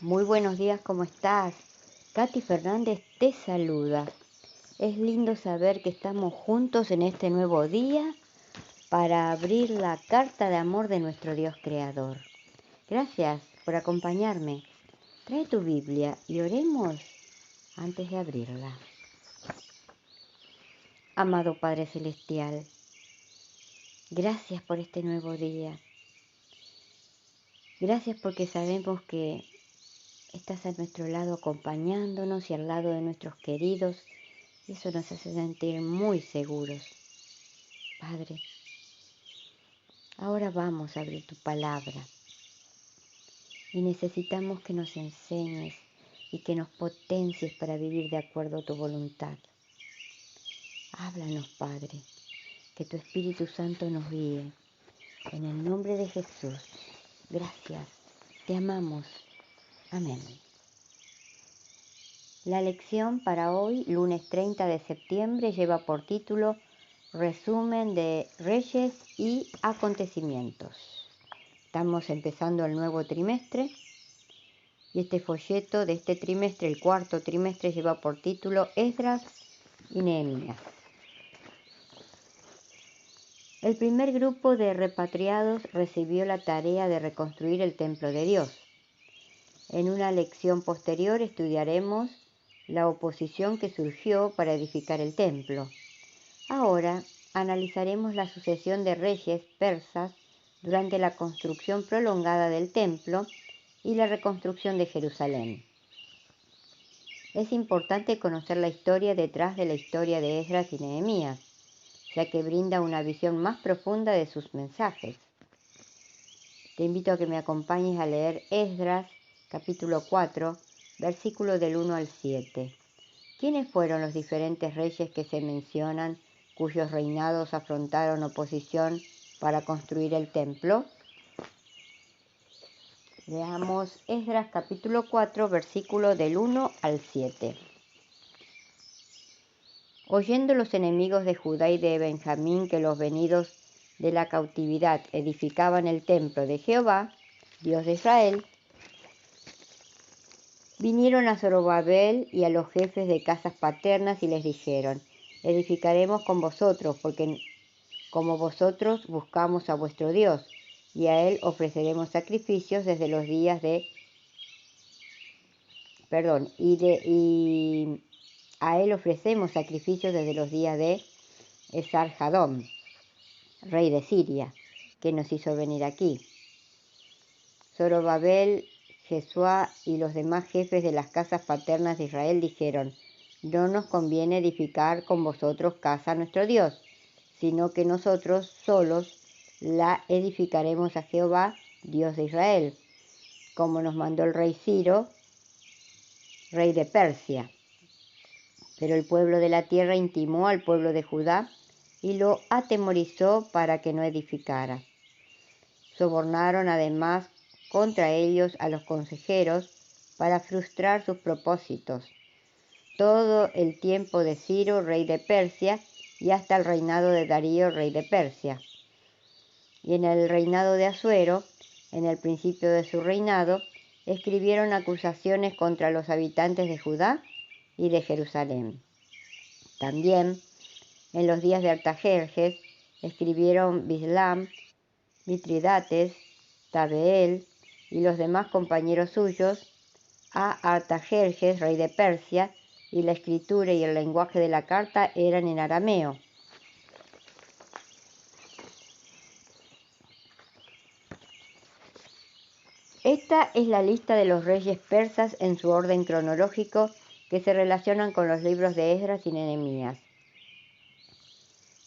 Muy buenos días, ¿cómo estás? Katy Fernández te saluda. Es lindo saber que estamos juntos en este nuevo día para abrir la carta de amor de nuestro Dios Creador. Gracias por acompañarme. Trae tu Biblia y oremos antes de abrirla. Amado Padre Celestial, gracias por este nuevo día. Gracias porque sabemos que estás a nuestro lado acompañándonos y al lado de nuestros queridos. Eso nos hace sentir muy seguros. Padre, ahora vamos a abrir tu palabra y necesitamos que nos enseñes y que nos potencies para vivir de acuerdo a tu voluntad. Háblanos, Padre, que tu Espíritu Santo nos guíe. En el nombre de Jesús, gracias, te amamos. Amén. La lección para hoy, lunes 30 de septiembre, lleva por título Resumen de Reyes y Acontecimientos. Estamos empezando el nuevo trimestre y este folleto de este trimestre, el cuarto trimestre, lleva por título Esdras y Nehemías. El primer grupo de repatriados recibió la tarea de reconstruir el templo de Dios. En una lección posterior estudiaremos la oposición que surgió para edificar el templo. Ahora analizaremos la sucesión de reyes persas durante la construcción prolongada del templo y la reconstrucción de Jerusalén. Es importante conocer la historia detrás de la historia de Esdras y Nehemías, ya que brinda una visión más profunda de sus mensajes. Te invito a que me acompañes a leer Esdras, capítulo 4, versículos del 1 al 7. ¿Quiénes fueron los diferentes reyes que se mencionan, cuyos reinados afrontaron oposición para construir el templo? Leamos Esdras capítulo 4, versículo del 1 al 7. Oyendo los enemigos de Judá y de Benjamín que los venidos de la cautividad edificaban el templo de Jehová, Dios de Israel, vinieron a Zorobabel y a los jefes de casas paternas y les dijeron: edificaremos con vosotros, porque como vosotros buscamos a vuestro Dios, y a él ofreceremos sacrificios desde los días de a él ofrecemos sacrificios desde los días de Esarhadón, rey de Siria, que nos hizo venir aquí. Zorobabel, Jesuá y los demás jefes de las casas paternas de Israel dijeron: no nos conviene edificar con vosotros casa a nuestro Dios, sino que nosotros solos la edificaremos a Jehová, Dios de Israel, como nos mandó el rey Ciro, rey de Persia. Pero el pueblo de la tierra intimó al pueblo de Judá y lo atemorizó para que no edificara. Sobornaron además contra ellos a los consejeros para frustrar sus propósitos, todo el tiempo de Ciro, rey de Persia, y hasta el reinado de Darío, rey de Persia. Y en el reinado de Asuero, en el principio de su reinado, escribieron acusaciones contra los habitantes de Judá y de Jerusalén. También, en los días de Artajerjes, escribieron Bislam, Mitridates, Tabeel y los demás compañeros suyos a Artajerjes, rey de Persia, y la escritura y el lenguaje de la carta eran en arameo. Esta es la lista de los reyes persas en su orden cronológico que se relacionan con los libros de Esdras y Nehemías.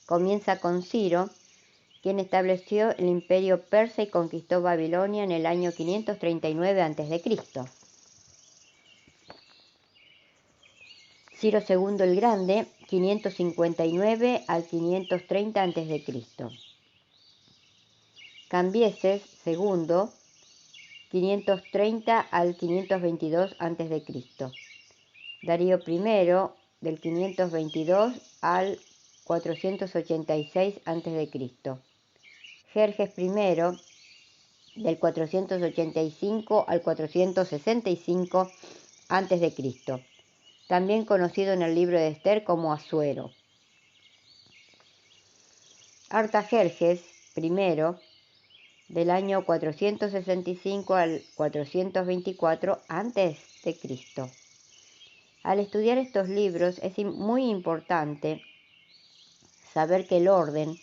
Comienza con Ciro, quien estableció el imperio persa y conquistó Babilonia en el año 539 a.C. Ciro II el Grande, 559 al 530 a.C. Cambises II, 530 al 522 a.C. Darío I, del 522 al 486 a.C. Jerjes I, del 485 al 465 a.C., también conocido en el libro de Esther como Asuero. Artajerjes I, del año 465 al 424 a.C. Al estudiar estos libros es muy importante saber que el orden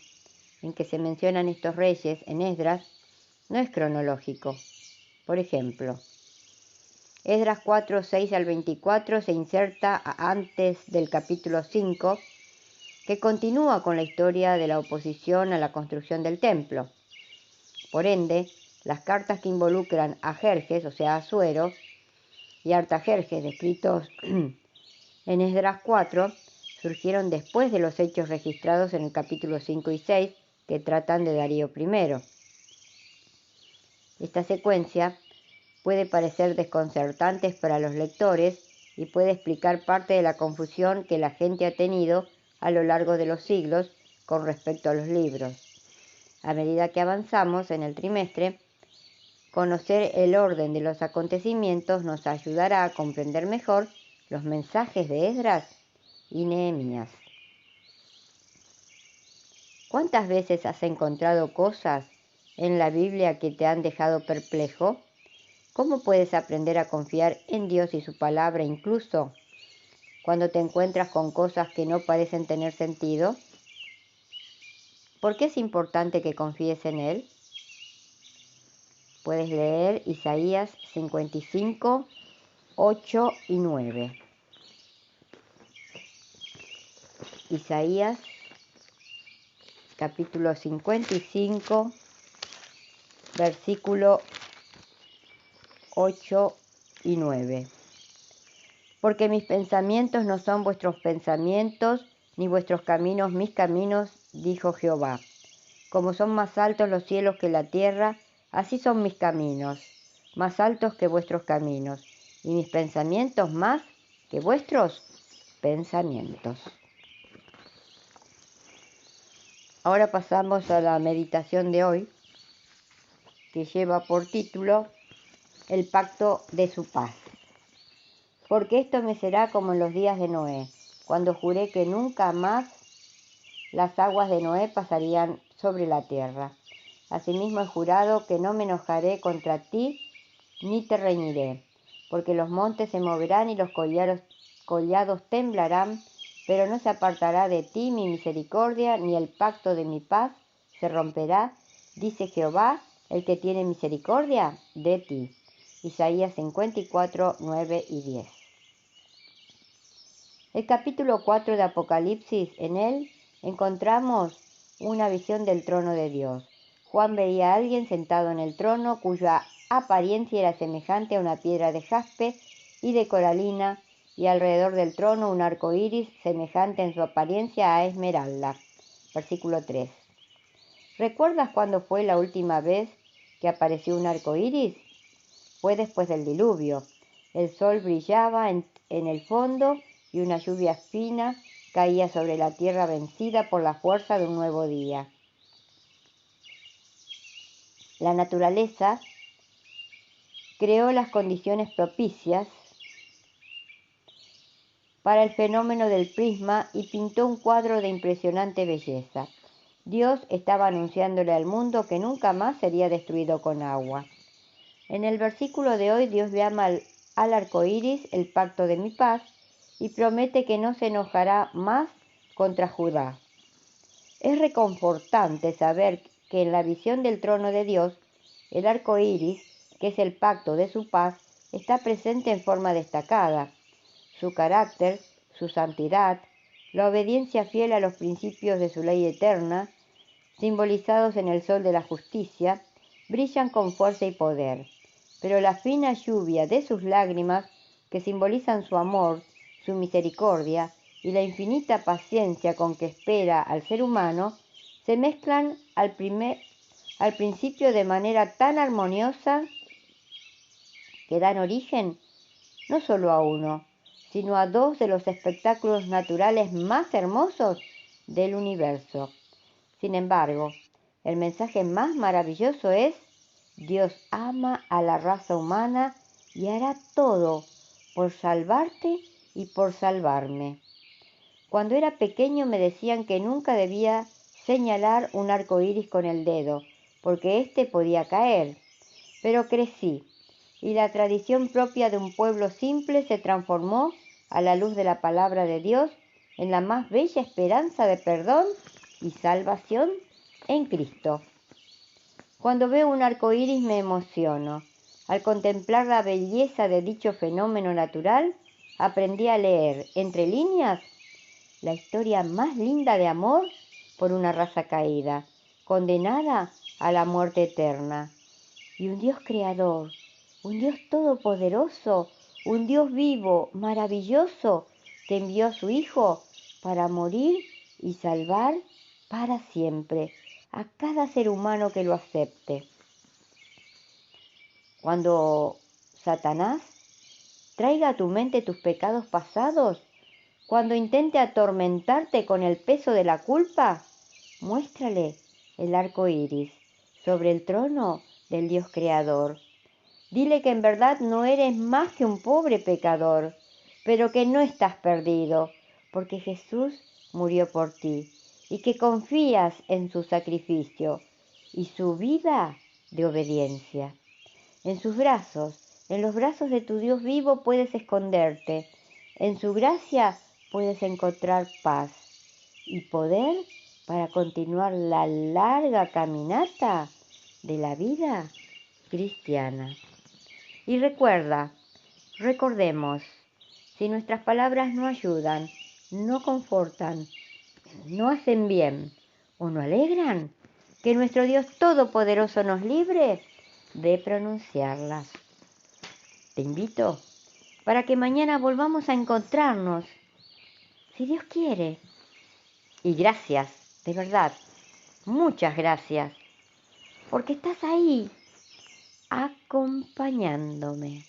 en que se mencionan estos reyes en Esdras no es cronológico. Por ejemplo, Esdras 4, 6 al 24 se inserta antes del capítulo 5, que continúa con la historia de la oposición a la construcción del templo. Por ende, las cartas que involucran a Jerjes, o sea, Asuero, y Artajerjes, descritos en Esdras 4, surgieron después de los hechos registrados en el capítulo 5 y 6, que tratan de Darío I. Esta secuencia puede parecer desconcertante para los lectores y puede explicar parte de la confusión que la gente ha tenido a lo largo de los siglos con respecto a los libros. A medida que avanzamos en el trimestre, conocer el orden de los acontecimientos nos ayudará a comprender mejor los mensajes de Esdras y Nehemías. ¿Cuántas veces has encontrado cosas en la Biblia que te han dejado perplejo? ¿Cómo puedes aprender a confiar en Dios y su palabra incluso cuando te encuentras con cosas que no parecen tener sentido? ¿Por qué es importante que confíes en Él? Puedes leer Isaías 55, 8 y 9. Isaías capítulo 55, versículo 8 y 9. Porque mis pensamientos no son vuestros pensamientos, ni vuestros caminos mis caminos, dijo Jehová. Como son más altos los cielos que la tierra, así son mis caminos, más altos que vuestros caminos, y mis pensamientos más que vuestros pensamientos. Ahora pasamos a la meditación de hoy, que lleva por título El pacto de su paz. Porque esto me será como en los días de Noé, cuando juré que nunca más las aguas de Noé pasarían sobre la tierra. Asimismo he jurado que no me enojaré contra ti, ni te reñiré, porque los montes se moverán y los collados temblarán, pero no se apartará de ti mi misericordia, ni el pacto de mi paz se romperá, dice Jehová, el que tiene misericordia de ti. Isaías 54, 9 y 10. El capítulo 4 de Apocalipsis, en él encontramos una visión del trono de Dios. Juan veía a alguien sentado en el trono cuya apariencia era semejante a una piedra de jaspe y de coralina, y alrededor del trono un arco iris semejante en su apariencia a esmeralda. Versículo 3. ¿Recuerdas cuándo fue la última vez que apareció un arco iris? Fue después del diluvio. El sol brillaba en el fondo y una lluvia fina caía sobre la tierra vencida por la fuerza de un nuevo día. La naturaleza creó las condiciones propicias para el fenómeno del prisma y pintó un cuadro de impresionante belleza. Dios estaba anunciándole al mundo que nunca más sería destruido con agua. En el versículo de hoy, Dios llama al arco iris el pacto de mi paz y promete que no se enojará más contra Judá. Es reconfortante saber que en la visión del trono de Dios, el arco iris, que es el pacto de su paz, está presente en forma destacada. Su carácter, su santidad, la obediencia fiel a los principios de su ley eterna, simbolizados en el sol de la justicia, brillan con fuerza y poder. Pero la fina lluvia de sus lágrimas, que simbolizan su amor, su misericordia y la infinita paciencia con que espera al ser humano, se mezclan al principio de manera tan armoniosa que dan origen no solo a uno, sino a dos de los espectáculos naturales más hermosos del universo. Sin embargo, el mensaje más maravilloso es Dios ama a la raza humana y hará todo por salvarte y por salvarme. Cuando era pequeño me decían que nunca debía señalar un arco iris con el dedo, porque éste podía caer. Pero crecí, y la tradición propia de un pueblo simple se transformó, a la luz de la palabra de Dios, en la más bella esperanza de perdón y salvación en Cristo. Cuando veo un arco iris me emociono. Al contemplar la belleza de dicho fenómeno natural, aprendí a leer, entre líneas, la historia más linda de amor por una raza caída, condenada a la muerte eterna. Y un Dios creador, un Dios todopoderoso, un Dios vivo, maravilloso, que envió a su Hijo para morir y salvar para siempre a cada ser humano que lo acepte. Cuando Satanás traiga a tu mente tus pecados pasados, cuando intente atormentarte con el peso de la culpa, muéstrale el arco iris sobre el trono del Dios creador. Dile que en verdad no eres más que un pobre pecador, pero que no estás perdido, porque Jesús murió por ti y que confías en su sacrificio y su vida de obediencia. En sus brazos, en los brazos de tu Dios vivo puedes esconderte. En su gracia puedes encontrar paz y poder para continuar la larga caminata de la vida cristiana. Y recordemos, si nuestras palabras no ayudan, no confortan, no hacen bien o no alegran, que nuestro Dios Todopoderoso nos libre de pronunciarlas. Te invito para que mañana volvamos a encontrarnos, si Dios quiere. Y gracias, de verdad, muchas gracias, porque estás ahí acompañándome.